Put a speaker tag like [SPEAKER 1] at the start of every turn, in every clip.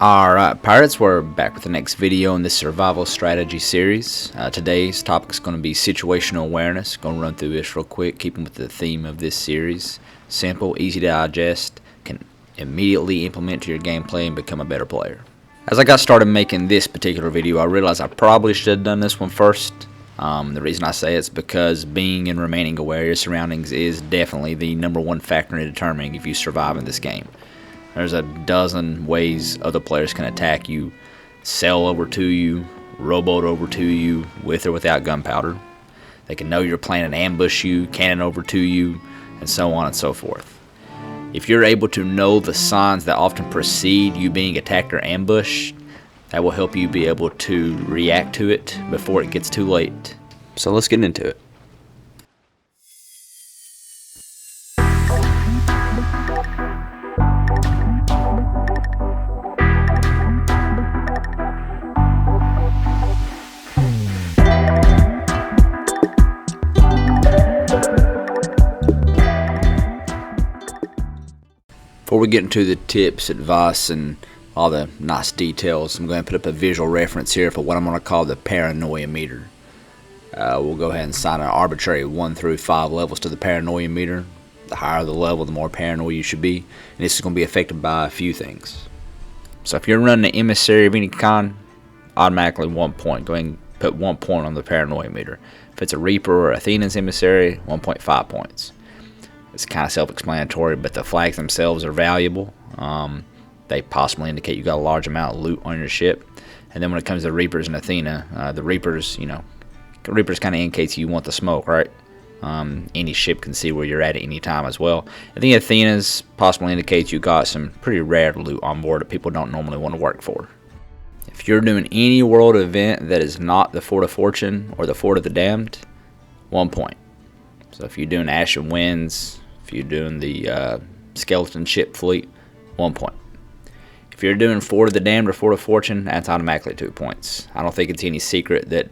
[SPEAKER 1] Alright, Pirates, we're back with the next video in this survival strategy series. Today's topic is going to be situational awareness. Going to run through this real quick, keeping with the theme of this series. Simple, easy to digest, can immediately implement to your gameplay and become a better player. As I got started making this particular video, I realized I probably should have done this one first. The reason I say it's because being and remaining aware of your surroundings is definitely the #1 factor in determining if you survive in this game. There's a dozen ways other players can attack you, sail over to you, rowboat over to you, with or without gunpowder. They can know you're planning to ambush you, cannon over to you, and so on and so forth. If you're able to know the signs that often precede you being attacked or ambushed, that will help you be able to react to it before it gets too late. So let's get into it. Before we get into the tips, advice, and all the nice details, I'm going to put up a visual reference here for what I'm going to call the paranoia meter. We'll go ahead and assign an arbitrary 1 through 5 levels to the paranoia meter. The higher the level, the more paranoid you should be. And this is going to be affected by a few things. So if you're running an emissary of any kind, automatically 1 point. Go ahead and put 1 point on the paranoia meter. If it's a Reaper or Athena's emissary, 1.5 points. It's kind of self-explanatory, but the flags themselves are valuable. They possibly indicate you got a large amount of loot on your ship. And then when it comes to Reapers and Athena, the Reapers, Reapers kind of indicates you want the smoke, right? Any ship can see where you're at any time as well. I think Athena's possibly indicates you got some pretty rare loot on board that people don't normally want to work for. If you're doing any world event that is not the Fort of Fortune or the Fort of the Damned, 1 point. So if you're doing Ashen Winds, if you're doing the Skeleton Ship Fleet, 1 point. If you're doing Fort of the Damned or Fort of Fortune, that's automatically 2 points. I don't think it's any secret that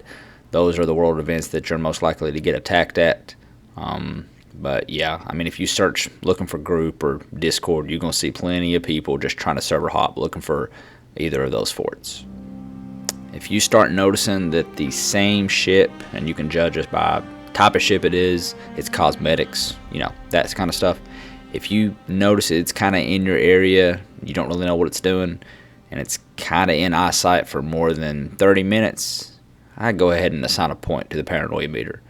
[SPEAKER 1] those are the world events that you're most likely to get attacked at. But yeah, I mean, if you search looking for group or Discord, you're going to see plenty of people just trying to server hop looking for either of those forts. If you start noticing that the same ship, and you can judge us by type of ship it is, its cosmetics, that kind of stuff. If you notice it's kind of in your area, you don't really know what it's doing, and it's kind of in eyesight for more than 30 minutes, I'd go ahead and assign a point to the paranoia meter.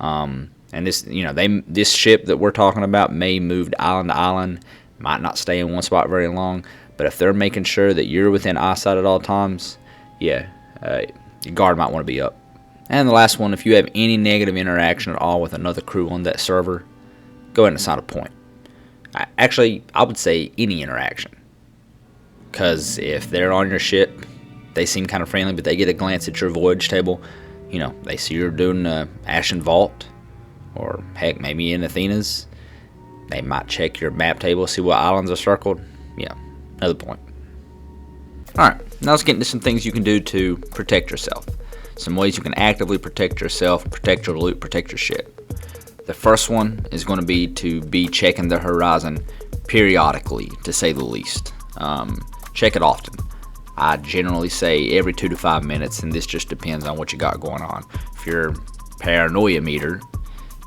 [SPEAKER 1] And this ship that we're talking about may move island to island, might not stay in one spot very long, but if they're making sure that you're within eyesight at all times, your guard might want to be up. And the last one, if you have any negative interaction at all with another crew on that server, go ahead and assign a point. Actually, I would say any interaction. Because if they're on your ship, they seem kind of friendly, but they get a glance at your voyage table, they see you're doing Ashen Vault, or heck, maybe in Athena's. They might check your map table, see what islands are circled. Yeah, another point. Alright, now let's get into some things you can do to protect yourself. Some ways you can actively protect yourself, protect your loot, protect your ship. The first one is going to be checking the horizon periodically, to say the least. Check it often. I generally say every 2 to 5 minutes, and this just depends on what you got going on. If your paranoia meter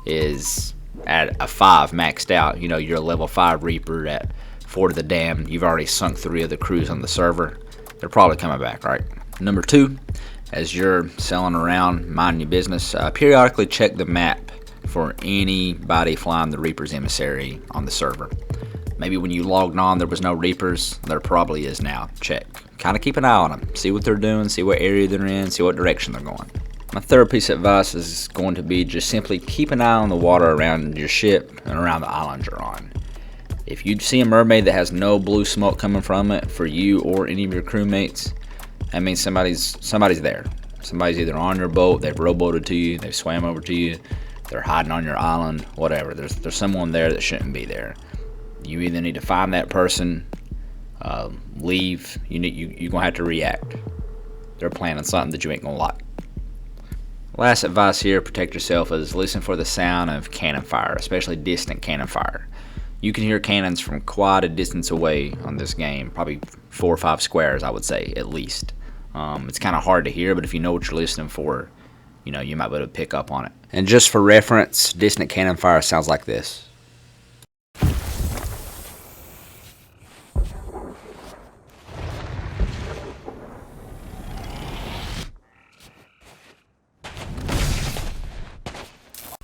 [SPEAKER 1] is at a 5 maxed out, you're a level 5 Reaper at Fort of the Damned, you've already sunk 3 of the crews on the server, they're probably coming back, right? Number 2, as you're sailing around, minding your business, periodically check the map for anybody flying the Reaper's emissary on the server. Maybe when you logged on there was no Reapers, there probably is now. Check. Kind of keep an eye on them. See what they're doing, see what area they're in, see what direction they're going. My third piece of advice is going to be just simply keep an eye on the water around your ship and around the island you're on. If you see a mermaid that has no blue smoke coming from it for you or any of your crewmates, that means somebody's there. Somebody's either on your boat, they've rowboated to you, they've swam over to you, they're hiding on your island, whatever. There's someone there that shouldn't be there. You either need to find that person, leave. You're gonna have to react. They're planning something that you ain't gonna like. Last advice here, protect yourself, is listen for the sound of cannon fire, especially distant cannon fire. You can hear cannons from quite a distance away on this game, probably 4 or 5 squares, I would say, at least. It's kind of hard to hear, but if you know what you're listening for, you might be able to pick up on it. And just for reference, distant cannon fire sounds like this.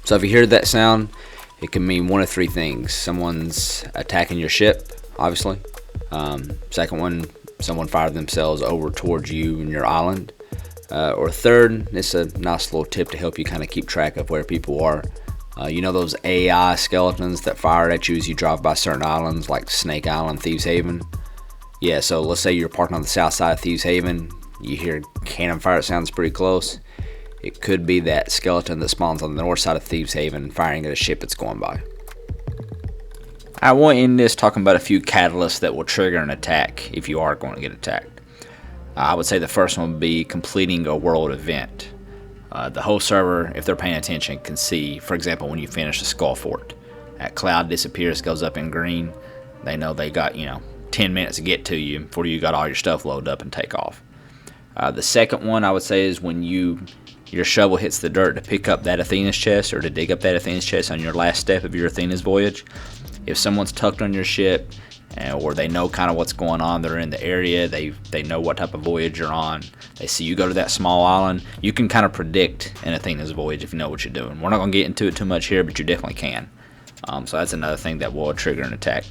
[SPEAKER 1] So if you hear that sound, it can mean one of 3 things. Someone's attacking your ship, obviously. Second one, someone fired themselves over towards you and your island. Or third, it's a nice little tip to help you kind of keep track of where people are. You know those AI skeletons that fire at you as you drive by certain islands like Snake Island, Thieves Haven? Yeah, so let's say you're parked on the south side of Thieves Haven. You hear cannon fire, it sounds pretty close. It could be that skeleton that spawns on the north side of Thieves Haven firing at a ship that's going by. I want to end this talking about a few catalysts that will trigger an attack if you are going to get attacked. I would say the first one would be completing a world event. The whole server, if they're paying attention, can see, for example, when you finish a skull fort. That cloud disappears, goes up in green. They know they got, 10 minutes to get to you before you got all your stuff loaded up and take off. The second one I would say is when your shovel hits the dirt to pick up that Athena's chest or to dig up that Athena's chest on your last step of your Athena's voyage. If someone's tucked on your ship or they know kind of what's going on, they're in the area, they know what type of voyage you're on, they see you go to that small island, you can kind of predict an Athena's voyage if you know what you're doing. We're not going to get into it too much here, but you definitely can. So that's another thing that will trigger an attack.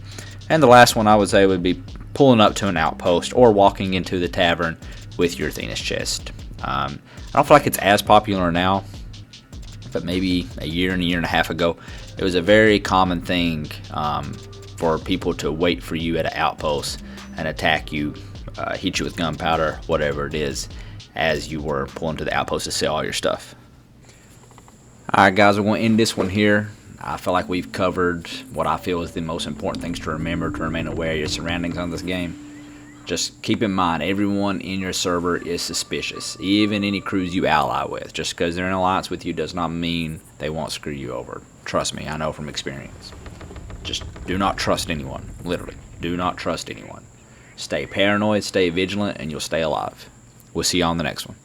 [SPEAKER 1] And the last one I would say would be pulling up to an outpost or walking into the tavern with your Athena's chest. I don't feel like it's as popular now, but maybe a year and a half ago, it was a very common thing for people to wait for you at an outpost and attack you, hit you with gunpowder, whatever it is, as you were pulling to the outpost to sell all your stuff. Alright guys, we're going to end this one here. I feel like we've covered what I feel is the most important things to remember to remain aware of your surroundings on this game. Just keep in mind, everyone in your server is suspicious, even any crews you ally with. Just because they're in alliance with you does not mean they won't screw you over. Trust me, I know from experience. Just do not trust anyone, literally. Do not trust anyone. Stay paranoid, stay vigilant, and you'll stay alive. We'll see you on the next one.